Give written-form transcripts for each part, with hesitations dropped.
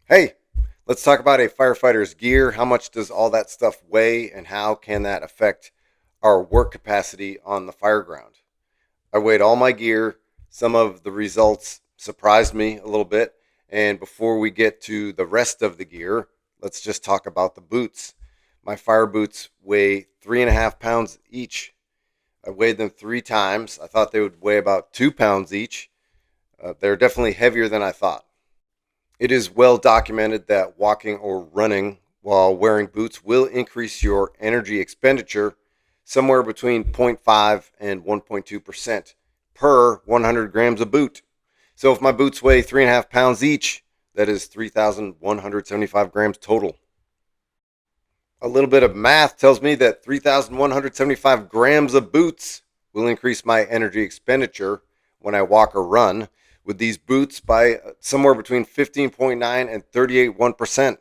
Hey, let's talk about a firefighter's gear. How much does all that stuff weigh, and how can that affect our work capacity on the fire ground? I weighed all my gear. Some of the results surprised me a little bit. And before we get to the rest of the gear, let's just talk about the boots. My fire boots weigh 3.5 pounds each. I weighed them 3 times. I thought they would weigh about 2 pounds each. They're definitely heavier than I thought. It is well documented that walking or running while wearing boots will increase your energy expenditure somewhere between 0.5 and 1.2% per 100 grams of boot. So if my boots weigh 3.5 pounds each, that is 3,175 grams total. A little bit of math tells me that 3,175 grams of boots will increase my energy expenditure when I walk or run with these boots by somewhere between 15.9 and 38.1%.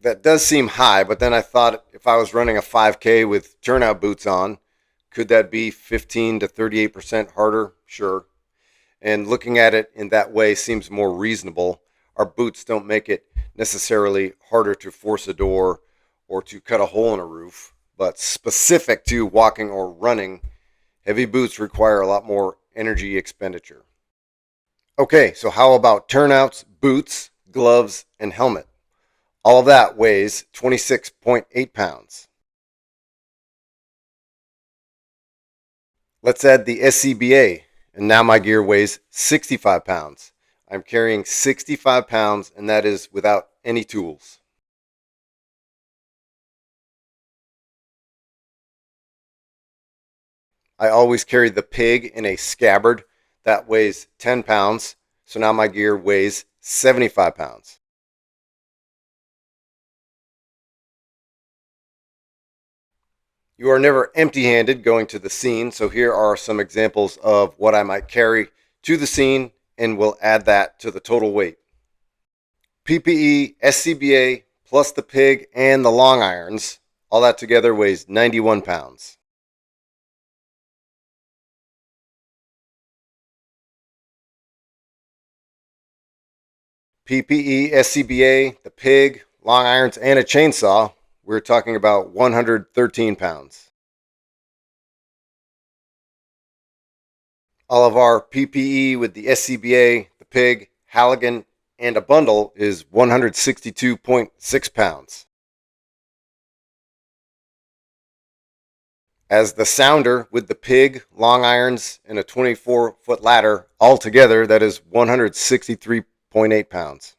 That does seem high, but then I thought if I was running a 5K with turnout boots on, could that be 15 to 38% harder? Sure. And looking at it in that way seems more reasonable. Our boots don't make it necessarily harder to force a door or to cut a hole in a roof, but specific to walking or running, heavy boots require a lot more energy expenditure. Okay, so how about turnouts, boots, gloves, and helmet? All of that weighs 26.8 pounds. Let's add the SCBA, and now my gear weighs 65 pounds. I'm carrying 65 pounds, and that is without any tools. I always carry the pig in a scabbard that weighs 10 pounds, so now my gear weighs 75 pounds. You are never empty handed going to the scene, so here are some examples of what I might carry to the scene, and we'll add that to the total weight. PPE, SCBA, plus the pig and the long irons, all that together weighs 91 pounds. PPE, SCBA, the pig, long irons, and a chainsaw, we're talking about 113 pounds. All of our PPE with the SCBA, the pig, Halligan, and a bundle is 162.6 pounds. As the sounder with the pig, long irons, and a 24-foot ladder, all together, that is 163.8 pounds.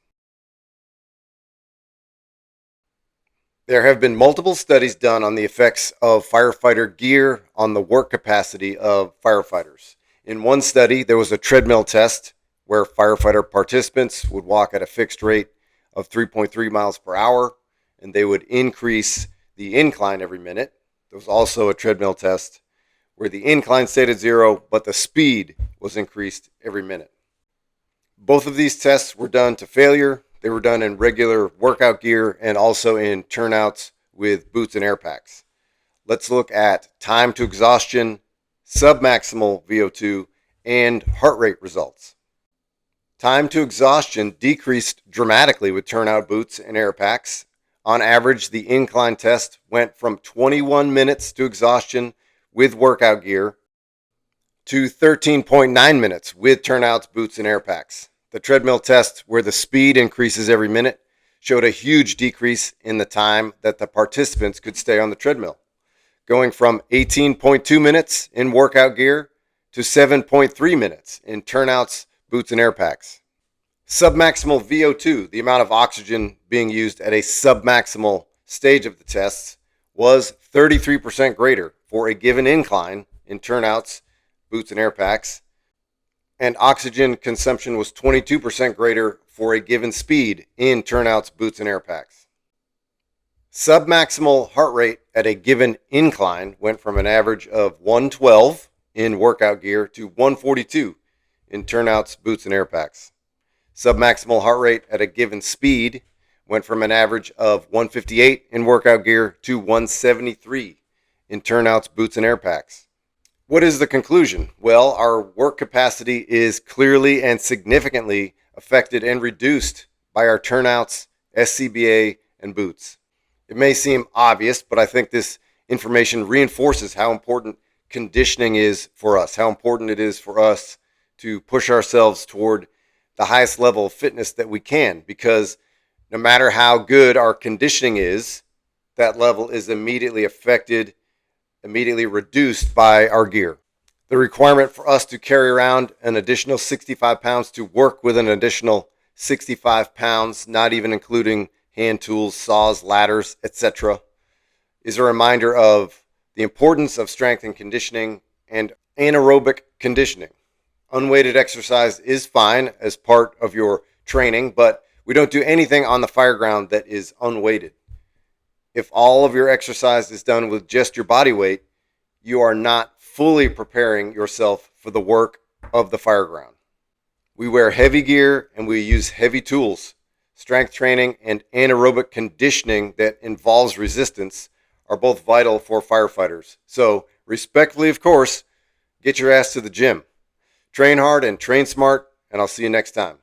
There have been multiple studies done on the effects of firefighter gear on the work capacity of firefighters. In one study, there was a treadmill test where firefighter participants would walk at a fixed rate of 3.3 miles per hour, and they would increase the incline every minute. There was also a treadmill test where the incline stayed at zero, but the speed was increased every minute. Both of these tests were done to failure. They were done in regular workout gear and also in turnouts with boots and air packs. Let's look at time to exhaustion, submaximal VO2, and heart rate results. Time to exhaustion decreased dramatically with turnout boots and air packs. On average, the incline test went from 21 minutes to exhaustion with workout gear to 13.9 minutes with turnouts, boots, and air packs. The treadmill test, where the speed increases every minute, showed a huge decrease in the time that the participants could stay on the treadmill, going from 18.2 minutes in workout gear to 7.3 minutes in turnouts, boots, and air packs. Submaximal VO2, the amount of oxygen being used at a submaximal stage of the tests, was 33% greater for a given incline in turnouts, boots, and air packs, and oxygen consumption was 22% greater for a given speed in turnouts, boots, and air packs. Submaximal heart rate at a given incline went from an average of 112 in workout gear to 142 in turnouts, boots, and air packs. Submaximal heart rate at a given speed went from an average of 158 in workout gear to 173 in turnouts, boots, and air packs. What is the conclusion? Well, our work capacity is clearly and significantly affected and reduced by our turnouts, SCBA, and boots. It may seem obvious, but I think this information reinforces how important conditioning is for us, how important it is for us to push ourselves toward the highest level of fitness that we can, because no matter how good our conditioning is, that level is immediately affected, immediately reduced by our gear. The requirement for us to carry around an additional 65 pounds to work with an additional 65 pounds, not even including hand tools, saws, ladders, etc., is a reminder of the importance of strength and conditioning and anaerobic conditioning. Unweighted exercise is fine as part of your training, but we don't do anything on the fireground that is unweighted. If all of your exercise is done with just your body weight, you are not fully preparing yourself for the work of the fireground. We wear heavy gear and we use heavy tools. Strength training and anaerobic conditioning that involves resistance are both vital for firefighters. So, respectfully, of course, get your ass to the gym. Train hard and train smart, and I'll see you next time.